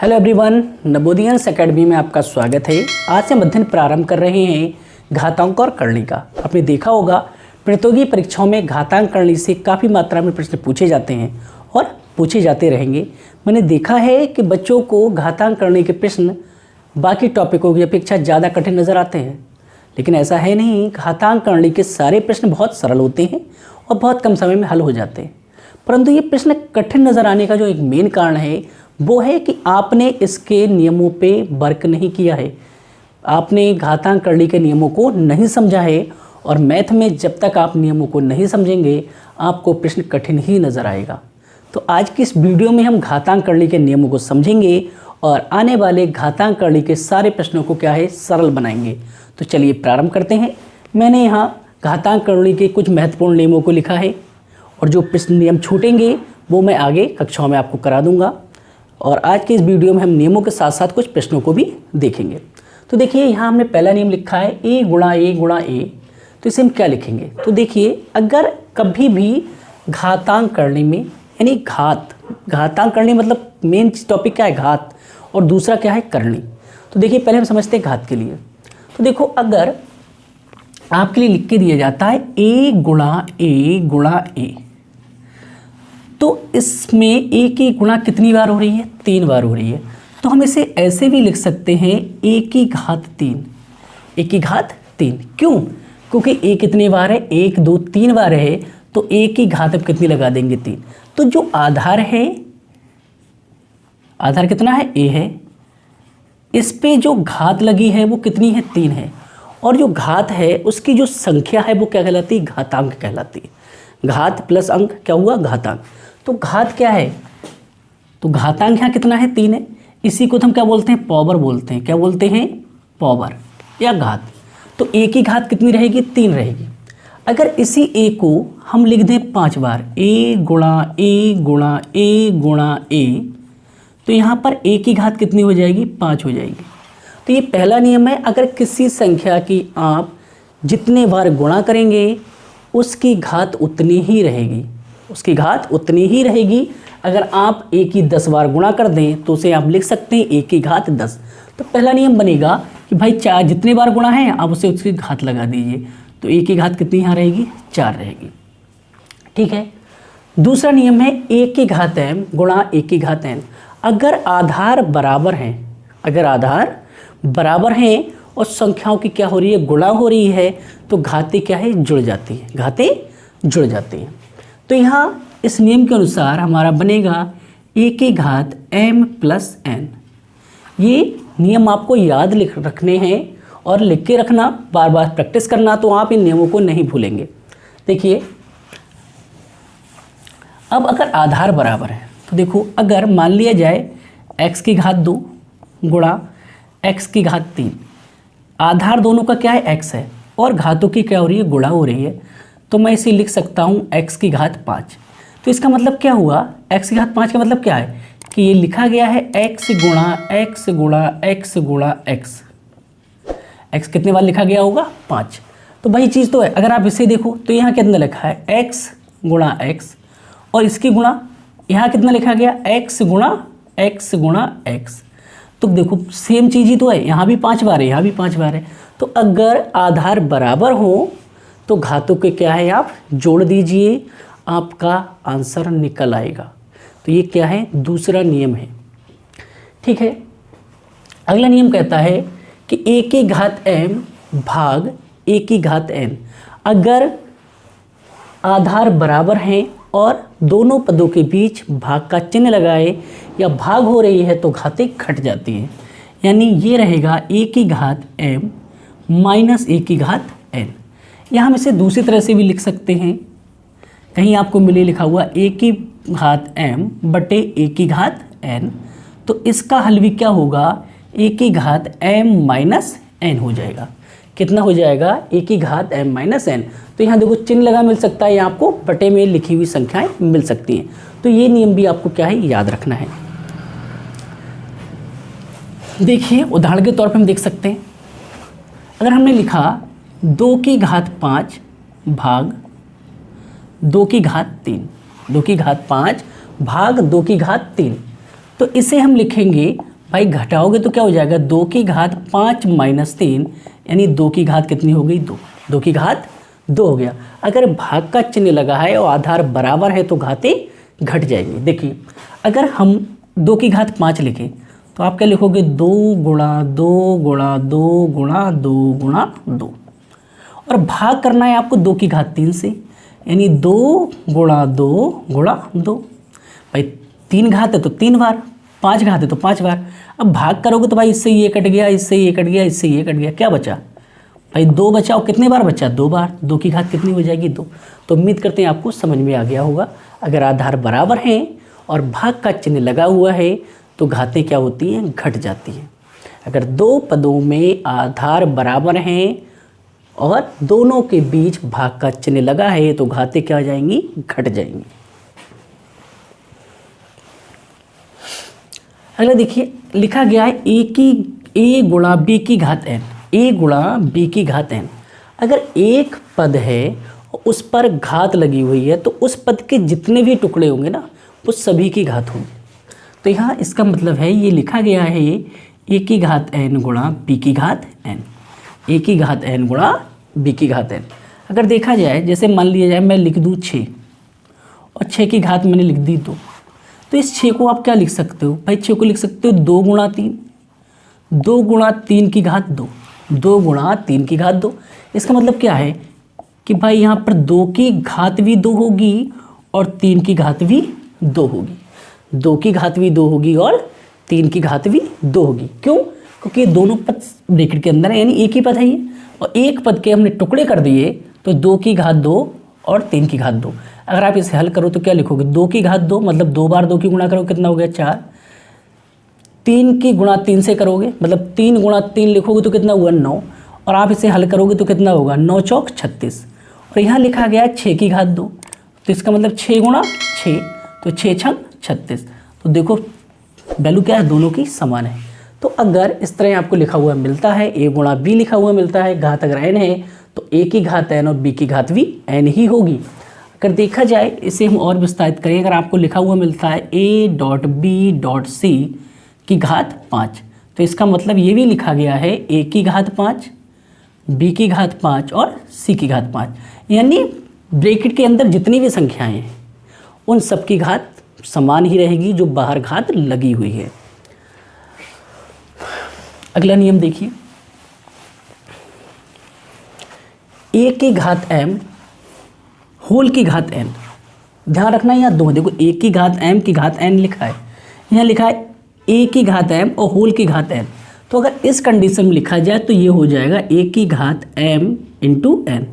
Hello everyone, नवोदयंस academy में आपका स्वागत है। आज से हम अध्ययन प्रारंभ कर रहे हैं घातांक और करणी का। आपने देखा होगा प्रतियोगी परीक्षाओं में घातांक करणी से काफ़ी मात्रा में प्रश्न पूछे जाते हैं और पूछे जाते रहेंगे। मैंने देखा है कि बच्चों को घातांक करणी के प्रश्न बाकी टॉपिकों की अपेक्षा ज़्यादा कठिन नज़र आते हैं, लेकिन ऐसा है नहीं। घातांक करणी के सारे प्रश्न बहुत सरल होते हैं और बहुत कम समय में हल हो जाते हैं, परंतु ये प्रश्न कठिन नज़र आने का जो एक मेन कारण है वो है कि आपने इसके नियमों पे वर्क नहीं किया है, आपने घातांक करणी के नियमों को नहीं समझा है। और मैथ में जब तक आप नियमों को नहीं समझेंगे आपको प्रश्न कठिन ही नज़र आएगा। तो आज की इस वीडियो में हम घातांक करणी के नियमों को समझेंगे और आने वाले घातांक करणी के सारे प्रश्नों को क्या है सरल बनाएंगे। तो चलिए प्रारंभ करते हैं। मैंने यहाँ घातांक करणी के कुछ महत्वपूर्ण नियमों को लिखा है और जो प्रश्न नियम छूटेंगे वो मैं आगे कक्षाओं में आपको करा दूंगा। और आज के इस वीडियो में हम नियमों के साथ साथ कुछ प्रश्नों को भी देखेंगे। तो देखिए यहाँ हमने पहला नियम लिखा है ए गुणा ए। तो इसे हम क्या लिखेंगे? तो देखिए अगर कभी भी घातांक करणी में यानी घातांक करणी मतलब मेन टॉपिक क्या है घात, और दूसरा क्या है करणी। तो देखिए पहले हम समझते हैं घात के लिए। तो देखो अगर आपके लिए लिख के दिया जाता है ए गुणा ए, तो इसमें ए की गुणा कितनी बार हो रही है? 3 बार हो रही है। तो हम इसे ऐसे भी लिख सकते हैं ए की घात 3। क्यों? क्योंकि ए कितनी बार है? 1 2 3 बार है, तो ए की घात अब कितनी लगा देंगे? 3। तो जो आधार है, आधार कितना है? ए है। इस पे जो घात लगी है वो कितनी है? 3 है। और जो घात है उसकी जो संख्या है वो क्या कहलाती है? घातांक कहलाती है। घात प्लस अंक क्या हुआ? घातांक। तो घात क्या है? तो घातांक यहाँ कितना है? 3 है। इसी को तो हम क्या बोलते हैं? पावर बोलते हैं। क्या बोलते हैं? पावर या घात। तो ए की घात कितनी रहेगी? 3 रहेगी। अगर इसी ए को हम लिख दें 5 बार, ए गुणा ए, तो यहाँ पर ए की घात कितनी हो जाएगी? 5 हो जाएगी। तो ये पहला नियम है, अगर किसी संख्या की आप जितने बार गुणा करेंगे उसकी घात उतनी ही रहेगी। अगर आप ए की 10 बार गुणा कर दें तो उसे आप लिख सकते हैं ए की घात 10। तो पहला नियम बनेगा कि भाई 4 जितने बार गुणा है आप उसे उसकी घात लगा दीजिए। तो ए की घात कितनी यहाँ रहेगी? 4 रहेगी। ठीक है। दूसरा नियम है ए की घात m गुणा ए की घात n। अगर आधार बराबर हैं और संख्याओं की क्या हो रही है? गुणा हो रही है, तो घातें क्या है? जुड़ जाती हैं। तो यहाँ इस नियम के अनुसार हमारा बनेगा ए की घात m प्लस n। ये नियम आपको याद रखने हैं और लिख के रखना, बार बार प्रैक्टिस करना, तो आप इन नियमों को नहीं भूलेंगे। देखिए अब अगर आधार बराबर है तो देखो अगर मान लिया जाए x की घात 2 गुणा x की घात 3, आधार दोनों का क्या है? x है और घातों की क्या हो रही है? गुणा हो रही है। तो मैं इसे लिख सकता हूँ x की घात 5। तो इसका मतलब क्या हुआ? x की घात 5 का मतलब क्या है कि ये लिखा गया है x गुणा x कितने बार लिखा गया होगा? 5। तो वही चीज़ तो है। अगर आप इसे देखो तो यहाँ कितना लिखा है? x गुणा x, और इसकी गुणा यहाँ कितना लिखा गया? x गुणा x। तो देखो सेम चीज़ ही तो है, यहाँ भी 5 बार है, यहाँ भी 5 बार है। तो अगर आधार बराबर हो तो घातों के क्या है? आप जोड़ दीजिए, आपका आंसर निकल आएगा। तो ये क्या है? दूसरा नियम है। ठीक है। अगला नियम कहता है कि ए की घात m भाग ए की घात n। अगर आधार बराबर हैं और दोनों पदों के बीच भाग का चिन्ह लगाए या भाग हो रही है तो घातें घट जाती हैं। यानी ये रहेगा ए की घात m माइनस ए की घात n। या हम इसे दूसरी तरह से भी लिख सकते हैं, कहीं आपको मिले लिखा हुआ ए की घात m बटे ए की घात n। तो इसका हल भी क्या होगा? ए की घात m माइनस n हो जाएगा। कितना हो जाएगा? ए की घात m माइनस n। तो यहाँ देखो चिन्ह लगा मिल सकता है, यहाँ आपको बटे में लिखी हुई संख्याएं मिल सकती हैं। तो ये नियम भी आपको क्या है? याद रखना है। देखिए उदाहरण के तौर पर हम देख सकते हैं, अगर हमने लिखा 2 की घात 5 भाग 2 की घात 3, 2 की घात 5 भाग 2 की घात 3, तो इसे हम लिखेंगे भाई घटाओगे तो क्या हो जाएगा, 2 की घात 5 माइनस 3, यानी 2 की घात कितनी हो गई, 2, 2 की घात 2 हो गया। अगर भाग का चिन्ह लगा है और आधार बराबर है तो घातें घट जाएंगी। देखिए अगर हम 2 की घात 5 लिखें तो आप क्या लिखोगे, 2 गुणा 2 गुणा 2 गुणा 2 गुणा 2, और भाग करना है आपको 2 की घात 3 से, यानी 2 गुणा 2 गुणा 2। भाई 3 घात है तो 3 बार, 5 घात है तो 5 बार। अब भाग करोगे तो भाई इससे ये कट गया, इससे ये कट गया, इससे ये कट गया, क्या बचा भाई 2 बचा। और कितने बार बचा, 2 बार। 2 की घात कितनी हो जाएगी, 2। तो उम्मीद करते हैं आपको समझ में आ गया होगा। अगर आधार बराबर हैं और भाग का चिन्ह लगा हुआ है तो घातें क्या होती हैं, घट जाती हैं। अगर 2 पदों में आधार बराबर हैं और दोनों के बीच भाग का चिन्ह लगा है तो घातें क्या हो जाएंगी, घट जाएंगी। अगला देखिए लिखा गया है a गुणा b की घात n, a गुणा b की घात n। अगर एक पद है और उस पर घात लगी हुई है तो उस पद के जितने भी टुकड़े होंगे ना वो सभी की घात होंगी। तो यहाँ इसका मतलब है ये लिखा गया है a की घात n गुणा b की घात n, a की घात n गुणा b की घात n। अगर देखा जाए, जैसे मान लिया जाए मैं लिख दूँ 6 और 6 की घात मैंने लिख दी 2, तो इस 6 को आप क्या लिख सकते हो भाई, 6 को लिख सकते हो 2 गुणा 3, 2 गुणा 3 की घात 2, 2 गुणा 3 की घात 2। इसका मतलब क्या है कि भाई यहाँ पर 2 की घात भी 2 होगी और 3 की घात भी 2 होगी, 2 की घात भी 2 होगी और 3 की घात भी 2 होगी। क्यों, क्योंकि दोनों पद ब्रैकेट के अंदर है, यानी एक ही पद है ये, और एक पद के हमने टुकड़े कर दिए तो 2 की घात 2 और 3 की घात 2। अगर आप इसे हल करो तो क्या लिखोगे, 2 की घात 2 मतलब 2 बार 2 की गुणा करो कितना हो गया 4, 3 की गुणा 3 से करोगे मतलब 3 गुणा 3 लिखोगे तो कितना हुआ 9, और आप इसे हल करोगे तो कितना होगा 9 चौक 36। और यहाँ लिखा गया 6 की घात 2, तो इसका मतलब 6 गुणा 6, तो 6 छंग 36। तो देखो वैल्यू क्या है, दोनों की समान है। तो अगर इस तरह आपको लिखा हुआ मिलता है, a गुणा b लिखा हुआ मिलता है, घात अगर n है तो a की घात n और b की घात भी n ही होगी। अगर देखा जाए इसे हम और विस्तारित करें, अगर आपको लिखा हुआ मिलता है a dot b dot c की घात 5, तो इसका मतलब ये भी लिखा गया है a की घात 5, b की घात 5 और c की घात 5, यानी ब्रैकेट के अंदर जितनी भी संख्याएं हैं उन सब की घात समान ही रहेगी जो बाहर घात लगी हुई है। अगला नियम देखिए, a की घात m होल की घात n, ध्यान रखना यहाँ दो, देखो a की घात m की घात n लिखा है, यहाँ लिखा है a की घात m और होल की घात n। तो अगर इस कंडीशन में लिखा जाए तो ये हो जाएगा a की घात m इंटू n,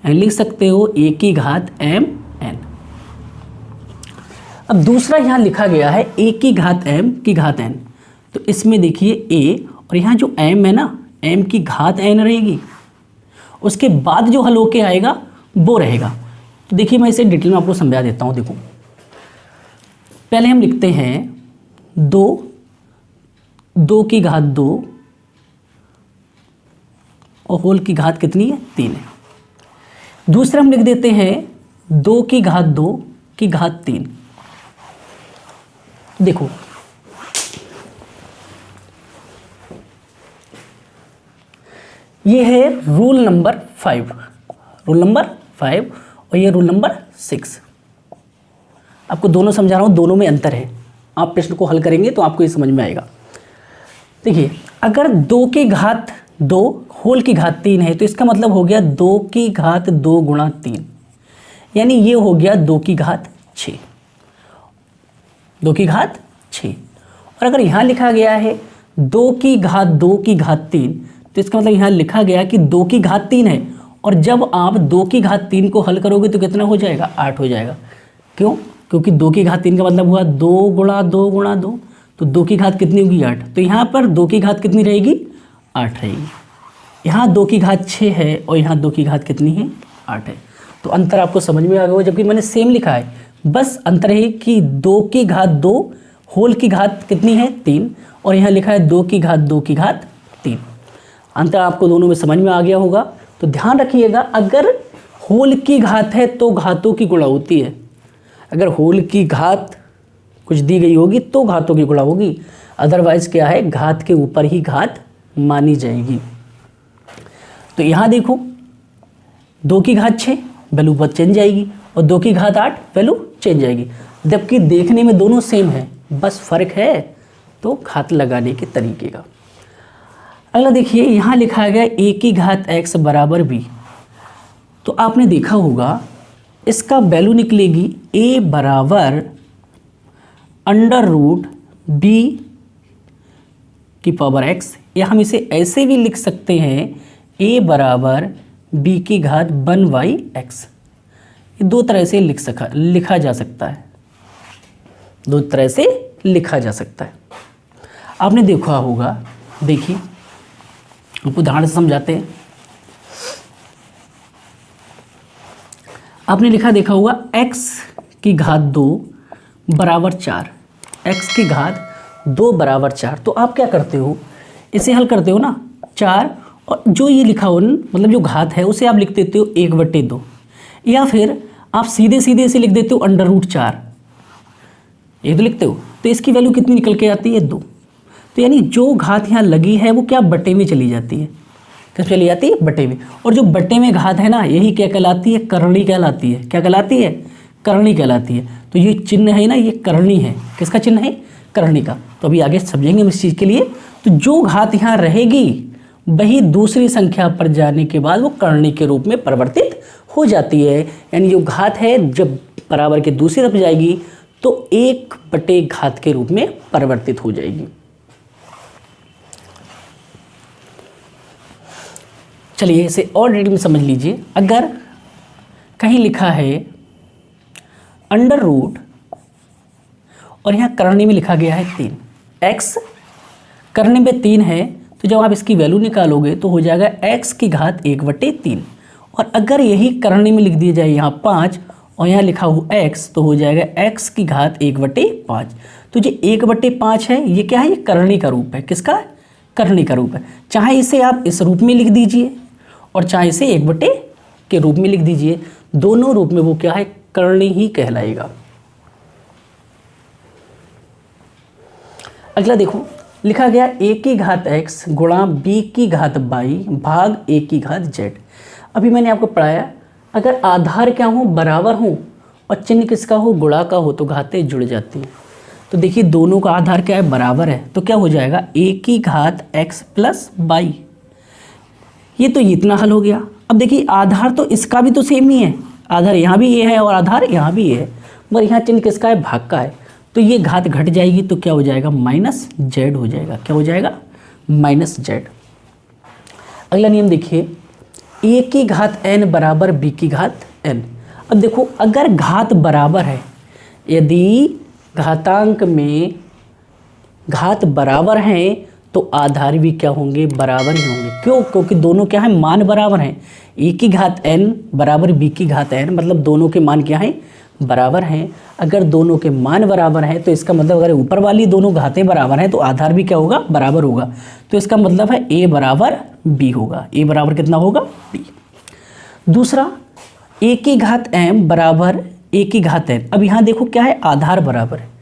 लिख सकते हो a की घात m n। अब दूसरा यहाँ लिखा गया है a की घात m की घात n, तो इसमें देखिए a और यहाँ जो m है ना, m की घात n रहेगी, उसके बाद जो हल होके आएगा वो रहेगा। तो देखिए मैं इसे डिटेल में आपको समझा देता हूँ। देखो पहले हम लिखते हैं 2 की घात 2 और होल की घात कितनी है 3 है। दूसरा हम लिख देते हैं 2 की घात 2 की घात 3। देखो ये है रूल नंबर 5, रूल नंबर 5 और ये रूल नंबर 6। आपको दोनों समझा रहा हूँ, दोनों में अंतर है, आप प्रश्न को हल करेंगे तो आपको ये समझ में आएगा। देखिए अगर 2 की घात 2 होल की घात 3 है तो इसका मतलब हो गया 2 की घात 2 गुणा 3, यानी ये हो गया 2 की घात 6, 2 की घात 6। और अगर यहाँ लिखा गया है 2 की घात 2 की घात 3, तो इसका मतलब यहाँ लिखा गया कि 2 की घात 3 है, और जब आप 2 की घात 3 को हल करोगे तो कितना हो जाएगा 8 हो जाएगा। क्यों, क्योंकि 2 की घात 3 का मतलब हुआ 2 गुणा 2 गुणा 2, तो 2 की घात कितनी होगी 8, तो यहाँ पर 2 की घात कितनी रहेगी 8 रहेगी। यहाँ 2 की घात 6 है और यहाँ 2 की घात कितनी है 8 है। तो अंतर आपको समझ में आ गया, जबकि मैंने सेम लिखा है, बस अंतर है कि 2 की घात 2 होल की घात कितनी है 3 और यहाँ लिखा है 2 की घात 2 की घात 3। अंतर आपको दोनों में समझ में आ गया होगा। तो ध्यान रखिएगा, अगर होल की घात है तो घातों की गुणा होती है, अगर होल की घात कुछ दी गई होगी तो घातों की गुणा होगी, अदरवाइज क्या है, घात के ऊपर ही घात मानी जाएगी। तो यहाँ देखो 2 की घात 6 वैल्यू बस चेंज आएगी और 2 की घात 8 वैल्यू चेंज आएगी, जबकि देखने में दोनों सेम है, बस फर्क है तो घात लगाने के तरीके का। अगला देखिए यहाँ लिखा गया a की घात x बराबर b। तो आपने देखा होगा इसका वैल्यू निकलेगी a बराबर √b की पावर x, या हम इसे ऐसे भी लिख सकते हैं a बराबर b की घात 1/x। ये 2 तरह से लिखा जा सकता है, 2 तरह से लिखा जा सकता है। आपने देखा होगा, देखिए आपको उदाहरण से समझाते हैं। आपने देखा होगा x की घात 2 बराबर 4, x की घात 2 बराबर 4। तो आप क्या करते हो, इसे हल करते हो ना 4, और जो ये लिखा हो मतलब जो घात है उसे आप लिख देते हो 1/2, या फिर आप सीधे इसे लिख देते हो √4, ये तो लिखते हो। तो इसकी वैल्यू कितनी निकल के आती है 2। तो यानी जो घात यहाँ लगी है वो क्या बटे में चली जाती है, किस चली जाती है, बटे में। और जो बटे में घात है ना, यही क्या कहलाती है, करणी कहलाती है। क्या कहलाती है, करणी कहलाती है। तो ये चिन्ह है ना, ये करणी है, किसका चिन्ह है, करणी का। तो अभी आगे समझेंगे हम इस चीज़ के लिए। तो जो घात यहाँ रहेगी वही दूसरी संख्या पर जाने के बाद वो करणी के रूप में परिवर्तित हो जाती है। यानी जो घात है जब बराबर के दूसरी तरफ जाएगी तो 1 घात के रूप में परिवर्तित हो जाएगी। चलिए इसे और डिटेल में समझ लीजिए। अगर कहीं लिखा है √ और यहाँ करणी में लिखा गया है 3, x करणी में 3 है, तो जब आप इसकी वैल्यू निकालोगे तो हो जाएगा x की घात 1/3। और अगर यही करणी में लिख दिया जाए यहाँ 5 और यहाँ लिखा हो x, तो हो जाएगा x की घात 1/5। तो जो 1/5 है ये क्या है, ये करणी का रूप है। किसका, करणी का रूप है। चाहे इसे आप इस रूप में लिख दीजिए और चाहे इसे 1 के रूप में लिख दीजिए, दोनों रूप में वो क्या है, करणी ही कहलाएगा। अगला देखो लिखा गया a की घात x गुणा b की घात y भाग a की घात z। अभी मैंने आपको पढ़ाया, अगर आधार क्या हो, बराबर हो और चिन्ह किसका हो, गुणा का हो, तो घातें जुड़ जाती हैं। तो देखिए दोनों का आधार क्या है, बराबर है, तो क्या हो जाएगा a की घात x प्लस y। ये तो इतना हल हो गया। अब देखिए आधार तो इसका भी तो सेम ही है, आधार यहाँ भी ये है और आधार यहाँ भी ये है, मगर यहाँ चिन्ह किसका है, भाग का है। तो ये घात घट जाएगी तो क्या हो जाएगा, -z हो जाएगा। क्या हो जाएगा, -z। अगला नियम देखिए, a की घात n बराबर b की घात n। अब देखो अगर घात बराबर है, यदि घातांक में घात बराबर हैं तो आधार भी क्या होंगे, बराबर ही होंगे। क्यों, क्योंकि दोनों क्या है, मान बराबर हैं। a की घात n बराबर b की घात n, मतलब दोनों के मान क्या हैं, बराबर हैं। अगर दोनों के मान बराबर हैं तो इसका मतलब अगर ऊपर वाली दोनों घातें बराबर हैं तो आधार भी क्या होगा, बराबर होगा। तो इसका मतलब है a बराबर b होगा। a बराबर कितना होगा, b। दूसरा a की घात m बराबर a की घात n। अब यहाँ देखो क्या है, आधार बराबर है।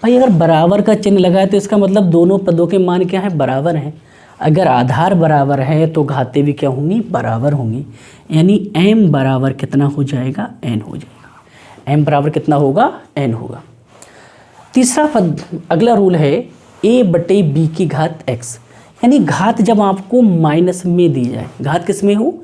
भाई अगर बराबर का चिन्ह लगा है तो इसका मतलब दोनों पदों के मान क्या है, बराबर हैं। अगर आधार बराबर है तो घातें भी क्या होंगी, बराबर होंगी। यानी m बराबर कितना हो जाएगा, n हो जाएगा। m बराबर कितना होगा, n होगा। तीसरा पद, अगला रूल है a/b की घात x। यानी घात जब आपको माइनस में दी जाए, घात किस में हो,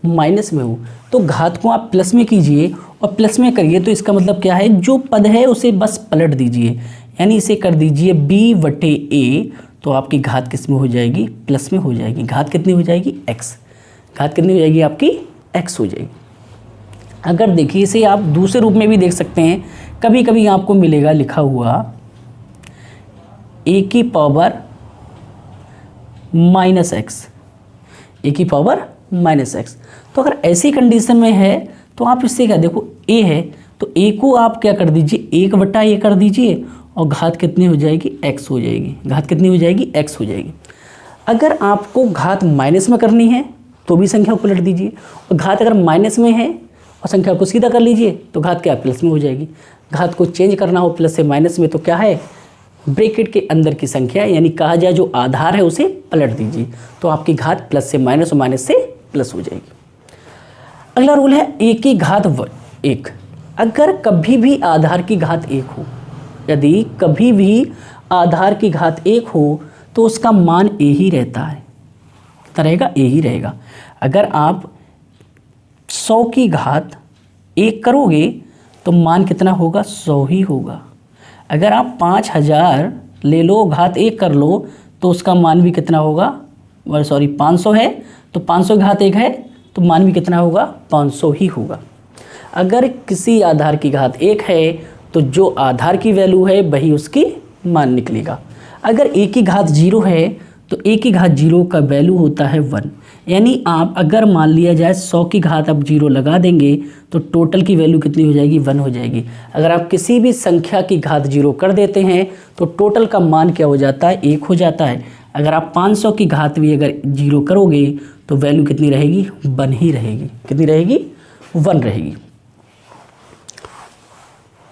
माइनस में हो, तो घात को आप प्लस में कीजिए और प्लस में करिए तो इसका मतलब क्या है, जो पद है उसे बस पलट दीजिए। यानी इसे कर दीजिए b/a, तो आपकी घात किस में हो जाएगी, प्लस में हो जाएगी। घात कितनी हो जाएगी, x। घात कितनी हो जाएगी आपकी, x हो जाएगी। अगर देखिए इसे आप दूसरे रूप में भी देख सकते हैं, कभी कभी आपको मिलेगा लिखा हुआ a की पावर -x, a की पावर -x। तो अगर ऐसी कंडीशन में है तो आप इससे क्या, देखो a है तो a को आप क्या कर दीजिए, 1/a कर दीजिए और घात कितनी हो जाएगी, x हो जाएगी। घात कितनी हो जाएगी, x हो जाएगी। अगर आपको घात माइनस में करनी है तो भी संख्या को पलट दीजिए, और घात अगर माइनस में है और संख्या को सीधा कर लीजिए तो घात क्या, प्लस में हो जाएगी। घात को चेंज करना हो प्लस से माइनस में तो क्या है, ब्रैकेट के अंदर की संख्या यानी कहा जाए जो आधार है उसे पलट दीजिए, तो आपकी घात प्लस से माइनस और माइनस से प्लस हो जाएगी। अगला रूल है ए की घात 1। अगर कभी भी आधार की घात 1 हो, यदि कभी भी आधार की घात 1 हो तो उसका मान ए ही रहता है। कितना रहेगा? ए ही रहेगा। अगर आप 100 की घात 1 करोगे तो मान कितना होगा? 100 ही होगा। अगर आप 5000 ले लो, घात 1 कर लो, तो उसका मान भी कितना होगा? 500 है तो 500 घात 1 है तो मान भी कितना होगा? 500 ही होगा। अगर किसी आधार की घात 1 है तो जो आधार की वैल्यू है वही उसकी मान निकलेगा। अगर ए की घात 0 है तो ए की घात 0 का वैल्यू होता है 1। यानी आप अगर मान लिया जाए 100 की घात आप 0 लगा देंगे तो टोटल की वैल्यू कितनी हो जाएगी? 1 हो जाएगी। अगर आप किसी भी संख्या की घात 0 कर देते हैं तो टोटल का मान क्या हो जाता है? 1 हो जाता है। अगर आप 500 की घात भी अगर 0 करोगे तो वैल्यू कितनी रहेगी? 1 ही रहेगी। कितनी रहेगी? 1 रहेगी।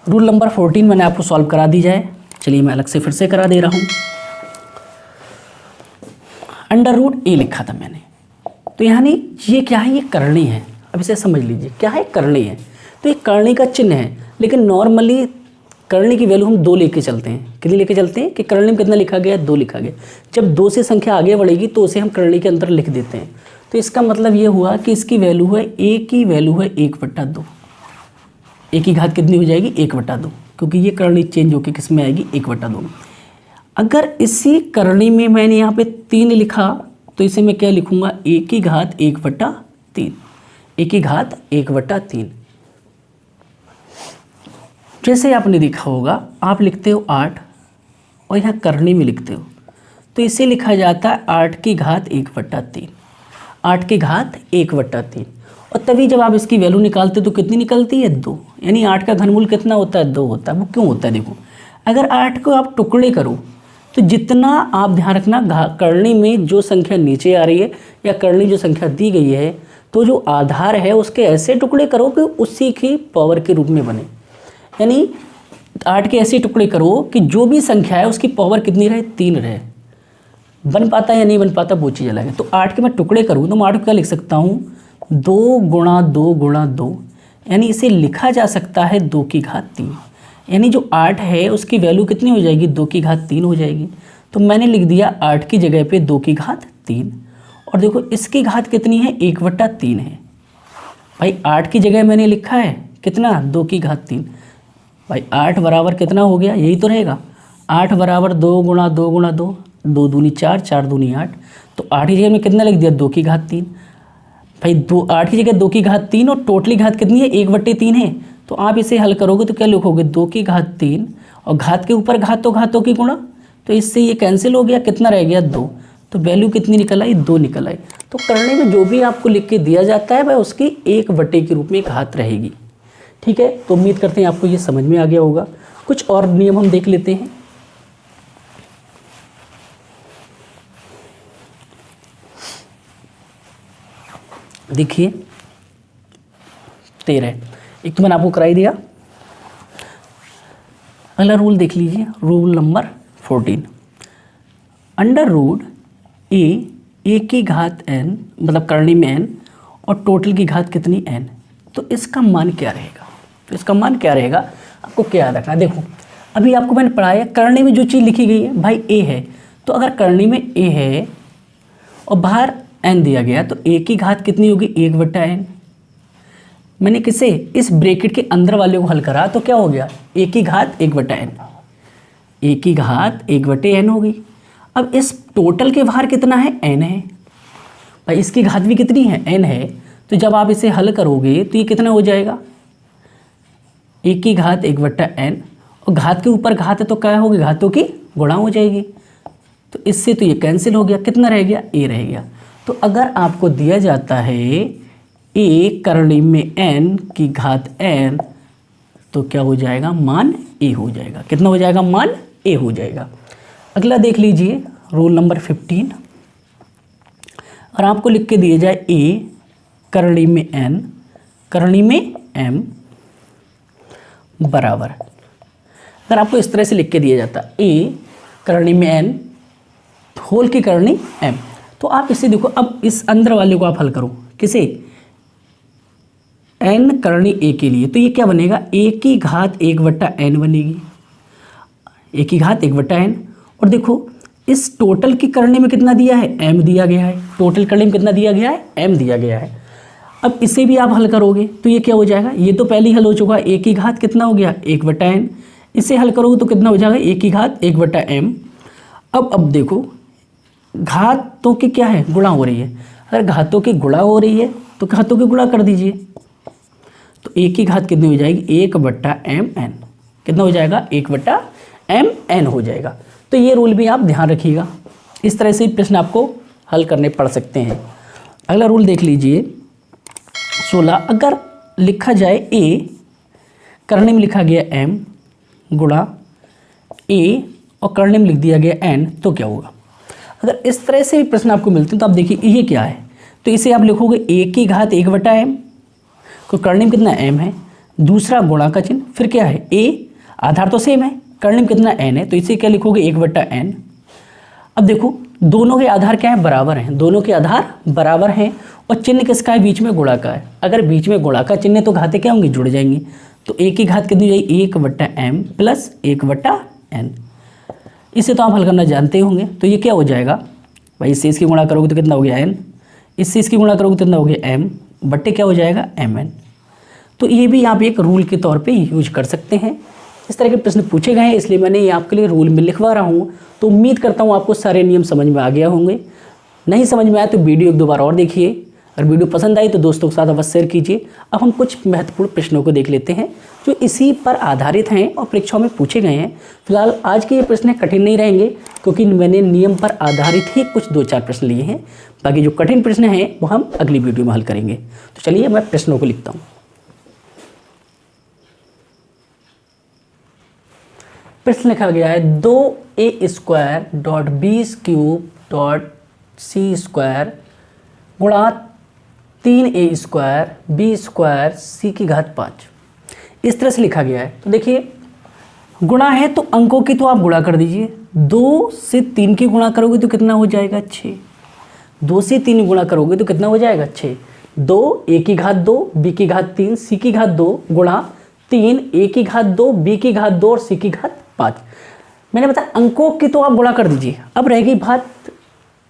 रूल नंबर 14 मैंने आपको सॉल्व करा दी जाए। चलिए मैं अलग से फिर से करा दे रहा हूँ। अंडर रूट ए लिखा था मैंने, तो यानी ये क्या है? ये करणी है। अब इसे समझ लीजिए क्या है? करणी है। तो ये करणी का चिन्ह है, लेकिन नॉर्मली करणी की वैल्यू हम 2 लेके चलते हैं। कितनी लेके चलते हैं कि करणी में कितना लिखा गया? 2 लिखा गया। जब 2 से संख्या आगे बढ़ेगी तो उसे हम करणी के अंदर लिख देते हैं। तो इसका मतलब ये हुआ कि इसकी वैल्यू है ए की वैल्यू है 1/2। ए की घात कितनी हो जाएगी? 1/2, क्योंकि ये करणी चेंज होकर किस में आएगी? 1/2 में। अगर इसी करणी में मैंने यहाँ पे 3 लिखा तो इसे मैं क्या लिखूंगा? ए की घात 1/3। ए की घात 1/3। जैसे आपने देखा होगा, आप लिखते हो 8 और यहाँ करणी में लिखते हो तो इसे लिखा जाता है 8 की घात 1/3। 8 की घात 1/3। और तभी जब आप इसकी वैल्यू निकालते तो कितनी निकलती है? 2। यानी 8 का घनमूल कितना होता है? 2 होता है। वो क्यों होता है? देखो, अगर 8 को आप टुकड़े करो तो जितना आप ध्यान रखना, करणी में जो संख्या नीचे आ रही है या करणी जो संख्या दी गई है, तो जो आधार है उसके ऐसे टुकड़े करो कि उसी की पावर के रूप में बने। यानी 8 के ऐसे टुकड़े करो कि जो भी संख्या है उसकी पावर कितनी रहे? 3 रहे। बन पाता या नहीं बन पाता वो चीज़ अलग है। तो 8 के मैं टुकड़े करूँ तो मैं 8 को क्या लिख सकता हूँ? 2 × 2 × 2। यानी इसे लिखा जा सकता है 2 की घात 3। यानी जो 8 है उसकी वैल्यू कितनी हो जाएगी? 2 की घात 3 हो जाएगी। तो मैंने लिख दिया 8 की जगह पे 2 की घात 3। और देखो इसकी घात कितनी है? 1/3 है। भाई 8 की जगह मैंने लिखा है कितना? 2 की घात 3। भाई 8 बराबर कितना हो गया? यही तो रहेगा। 8 बराबर 2 × 2 × 2, 2 दूनी 4, 4 दूनी 8। तो 8 की जगह में कितना लिख दिया? 2 की घात 3। भाई 8 की जगह 2 की घात 3 और टोटली घात कितनी है? 1/3 है। तो आप इसे हल करोगे तो क्या लिखोगे? 2 की घात 3 और घात के ऊपर घात तो घातों की गुणा, तो इससे ये कैंसिल हो गया। कितना रह गया? 2। तो वैल्यू कितनी निकल आई? 2 निकल आई। तो करने में जो भी आपको लिख के दिया जाता है वह उसकी 1/, के रूप में घात रहेगी। ठीक है, तो उम्मीद करते हैं आपको ये समझ में आ गया होगा। कुछ और नियम हम देख लेते हैं। देखिए 13, एक तो मैंने आपको कराई दिया। अगला रूल देख लीजिए, रूल नंबर 14। अंडर रूट ए की घात n, मतलब करणी में n और टोटल की घात कितनी n, तो इसका मान क्या रहेगा? तो इसका मान क्या रहेगा आपको क्या याद रखना। देखो अभी आपको मैंने पढ़ाया करणी में जो चीज़ लिखी गई है भाई a है, तो अगर करणी में a है और बाहर n दिया गया तो a की घात कितनी होगी? 1/n। मैंने किसे इस ब्रैकेट के अंदर वाले को हल करा तो क्या हो गया? a की घात 1/n, a की घात 1/n होगी। अब इस टोटल के बाहर कितना है? n है। भाई इसकी घात भी कितनी है? n है। तो जब आप इसे हल करोगे तो ये कितना हो जाएगा? a की घात 1/n और घात के ऊपर घात है तो क्या होगी? घातों की गुणा हो जाएगी। तो इससे तो ये कैंसिल हो गया। कितना रह गया? a रह गया। तो अगर आपको दिया जाता है a करणी में n की घात n, तो क्या हो जाएगा? मान a हो जाएगा। कितना हो जाएगा? मान a हो जाएगा। अगला देख लीजिए रूल नंबर 15। और आपको लिख के दिया जाए a करणी में n करणी में m बराबर, अगर आपको इस तरह से लिख के दिया जाता a करनी में n, होल की करनी m। तो आप इसे देखो, अब इस अंदर वाले को आप हल करो, किसे, n करनी a के लिए, तो ये क्या बनेगा, a की घात 1/n बनेगी, a की घात 1/n। और देखो इस टोटल की करनी में कितना दिया है, m दिया गया है, टोटल करनी में कितना दिया गया है, m दिया गया है। अब इसे भी आप हल करोगे तो ये क्या हो जाएगा, ये तो पहले ही हल हो चुका है, a की घात कितना हो गया 1/n, इसे हल करोगे तो कितना हो जाएगा, a की घात 1/m। अब देखो घातों की क्या है, गुणा हो रही है, अगर घातों की गुणा हो रही है तो घातों की गुणा कर दीजिए, तो a की घात कितनी हो जाएगी, 1/mn, कितना हो जाएगा, 1/mn हो जाएगा। तो ये रूल भी आप ध्यान रखिएगा, इस तरह से प्रश्न आपको हल करने पड़ सकते हैं। अगला रूल देख लीजिए 16, अगर लिखा जाए a, करने में लिखा गया m गुणा a और करने में लिख दिया गया n, तो क्या होगा। अगर इस तरह से भी प्रश्न आपको मिलते हैं तो आप देखिए ये क्या है, तो इसे आप लिखोगे a की घात 1/m, तो करने में कितना m है, दूसरा गुणा का चिन्ह, फिर क्या है a, आधार तो सेम है, करने में कितना n है, तो इसे क्या लिखोगे 1/n। अब देखो दोनों के आधार क्या है, बराबर हैं, दोनों के आधार बराबर हैं, और चिन्ह किसका है, बीच में गुणा का है। अगर बीच में गुणा का चिन्ह है तो घातें क्या होंगी, जुड़ जाएंगी। तो a की घात कितनी हो जाएगी, 1/m प्लस 1/n। इसे तो आप हल करना जानते होंगे, तो ये क्या हो जाएगा भाई, इससे इसकी गुणा करोगे तो कितना हो गया n, इससे इसकी गुणा करोगे तो कितना हो गया m, बट्टे क्या हो जाएगा mn। तो ये भी आप एक रूल के तौर पे यूज कर सकते हैं। इस तरह के प्रश्न पूछे गए हैं, इसलिए मैंने ये आपके लिए रूल में लिखवा रहा हूँ। तो उम्मीद करता हूँ आपको सारे नियम समझ में आ गया होंगे। नहीं समझ में आया तो वीडियो एक दो बार और देखिए, अगर वीडियो पसंद आई तो दोस्तों के साथ अवश्य शेयर कीजिए। अब हम कुछ महत्वपूर्ण प्रश्नों को देख लेते हैं जो इसी पर आधारित हैं और परीक्षाओं में पूछे गए हैं। फिलहाल आज के ये प्रश्न कठिन नहीं रहेंगे, क्योंकि मैंने नियम पर आधारित ही कुछ 2-4 प्रश्न लिए हैं। बाकी जो कठिन प्रश्न हैं वो हम अगली वीडियो में हल करेंगे। तो चलिए मैं प्रश्नों को लिखता हूँ। प्रश्न लिखा गया है 2a² गुणा 3a² c की घात 5, इस तरह से लिखा गया है। तो देखिए गुणा है तो अंकों की तो आप गुणा कर दीजिए, 2 से 3 की गुणा करोगे तो कितना हो जाएगा 6, 2 से 3 गुणा करोगे तो कितना हो जाएगा 6, 2 a की घात 2 b की घात 3 c की घात 2 गुणा 3 a की घात 2 b की घात 2 और c की घात 5। मैंने बताया अंकों की तो आप गुणा कर दीजिए। अब रहेगी बात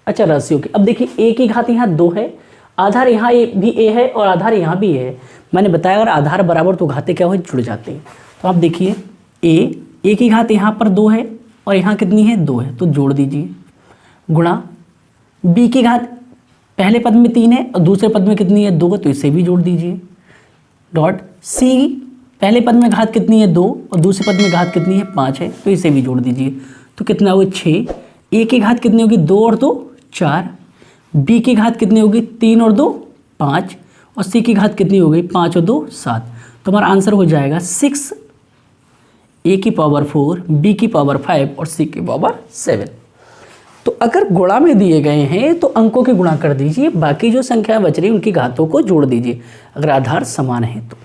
अच्छा राशियों की। अब देखिए a की घात यहाँ 2 है, आधार यहाँ भी a है और आधार यहाँ भी है। मैंने बताया अगर आधार बराबर तो घातें क्या हो, जुड़ जाते हैं। तो आप देखिए a की घात यहाँ पर 2 है और यहाँ कितनी है 2 है, तो जोड़ दीजिए, गुणा b की घात पहले पद में 3 है और दूसरे पद में कितनी है 2, तो इसे भी जोड़ दीजिए, डॉट c पहले पद में घात कितनी है 2 और दूसरे पद में घात कितनी है 5 है, तो इसे भी जोड़ दीजिए। तो कितना होगा 6, a की घात कितनी होगी 2 और 2 4, b की घात कितनी होगी 3 और 2 5 और c की घात कितनी होगी 5 और 2 7। तो हमारा आंसर हो जाएगा 6, a की पावर 4, b की पावर 5 और c की पावर 7। तो अगर गुणा में दिए गए हैं तो अंकों की गुणा कर दीजिए, बाकी जो संख्या बच रही है उनकी घातों को जोड़ दीजिए अगर आधार समान है तो।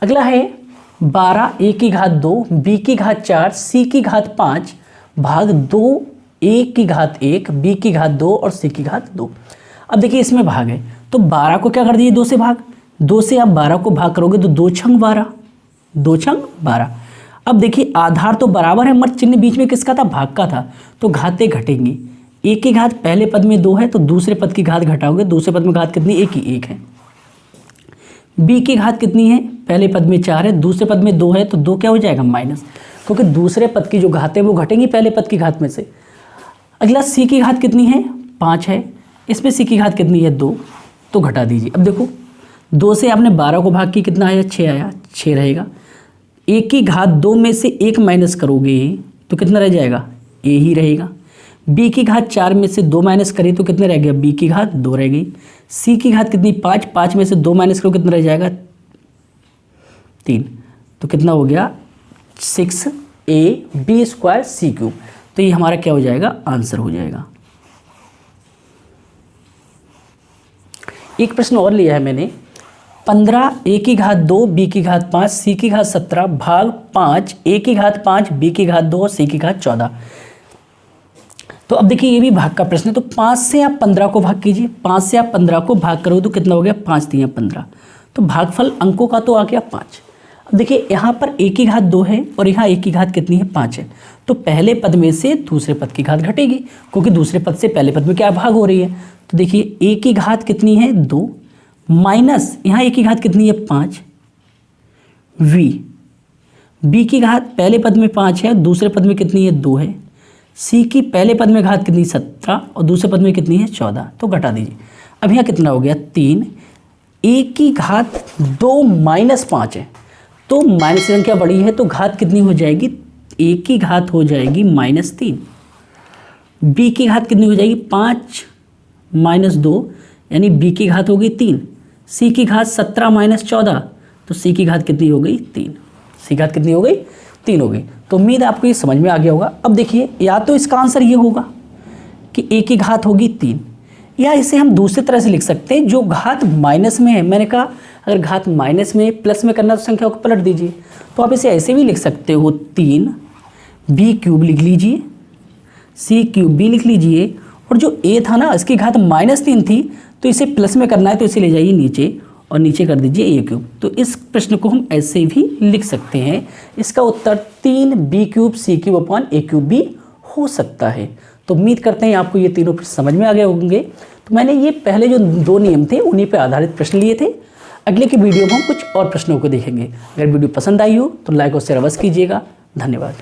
अगला है 12 a की घात 2 b की घात 4 c की घात 5 भाग 2 a की घात 1 b की घात 2 और c की घात 2। अब देखिए इसमें भाग है तो 12 को क्या कर दीजिए 2 से भाग, 2 से आप 12 को भाग करोगे तो 2 छंग 12, 2 छंग 12। अब देखिए आधार तो बराबर है मगर चिन्ह बीच में किसका था, भाग का था, तो घातें घटेंगी। a की घात पहले पद में 2 है तो दूसरे पद की घात घटाओगे, दूसरे पद में घात कितनी a की 1 है। b की घात कितनी है, पहले पद में 4 है दूसरे पद में 2 है तो 2 क्या हो जाएगा माइनस, क्योंकि दूसरे पद की जो घातें वो घटेंगी पहले पद की घात में से। अगला c की घात कितनी है 5 है, इसमें c की घात कितनी है 2, तो घटा दीजिए। अब देखो 2 से आपने 12 को भाग की कितना आया 6 आया, 6 रहेगा। a की घात 2 में से 1 माइनस करोगे तो कितना रह जाएगा a ही रहेगा। b की घात 4 में से 2 माइनस करें तो कितना रह गया b की घात 2 रह गई। c की घात कितनी 5, 5 में से 2 माइनस करो कितना रह जाएगा 3, तो कितना हो गया 6ab²c³। तो ये हमारा क्या हो जाएगा आंसर हो जाएगा। एक प्रश्न और लिया है मैंने 15 a की घात 2 b की घात 5 c की घात 17 भाग 5 a की घात 5 b की घात 2 c की घात 14। तो अब देखिए ये भी भाग का प्रश्न है, तो 5 से आप 15 को भाग कीजिए, 5 से आप 15 को भाग करोगे तो कितना हो गया, 5 3 15, तो भागफल अंकों का तो आ गया 5। अब देखिए यहाँ पर a की घात 2 है और यहाँ a की घात कितनी है, 5 है, तो पहले पद में से दूसरे पद की घात घटेगी, क्योंकि दूसरे पद से पहले पद में क्या भाग हो रही है। तो देखिए a की घात कितनी है, 2, माइनस यहाँ a की घात कितनी है, 5, b की घात पहले पद में 5 है, दूसरे पद में कितनी है, 2 है, c की पहले पद में घात कितनी, 17 और दूसरे पद में कितनी है, 14, तो घटा दीजिए। अब यहाँ कितना हो गया, 3, a की घात 2 माइनस 5 है, तो माइनस की संख्या बड़ी है तो घात कितनी हो जाएगी, a की घात हो जाएगी -3, b की घात कितनी हो जाएगी, 5 माइनस 2 यानी b की घात हो गई 3, c की घात 17 माइनस 14, तो c की घात कितनी हो गई, 3, c की घात कितनी हो गई, 3 हो गई। तो उम्मीद है आपको ये समझ में आ गया होगा। अब देखिए या तो इसका आंसर ये होगा कि a की घात होगी 3, या इसे हम दूसरी तरह से लिख सकते हैं, जो घात माइनस में है, मैंने कहा अगर घात माइनस में प्लस में करना तो संख्या को पलट दीजिए, तो आप इसे ऐसे भी लिख सकते हो, 3 b³ लिख लीजिए, c³ लिख लीजिए, और जो a था ना इसकी घात -3 थी, तो इसे प्लस में करना है तो इसे ले जाइए नीचे और नीचे कर दीजिए a³। तो इस प्रश्न को हम ऐसे भी लिख सकते हैं, इसका उत्तर 3 b³ c³ a³ भी हो सकता है। तो उम्मीद करते हैं आपको ये तीनों प्रश्न समझ में आ गए होंगे। तो मैंने ये पहले जो 2 नियम थे उन्हीं पर आधारित प्रश्न लिए थे। अगले की वीडियो में हम कुछ और प्रश्नों को देखेंगे। अगर वीडियो पसंद आई हो तो लाइक और शेयर अवश्य कीजिएगा। धन्यवाद।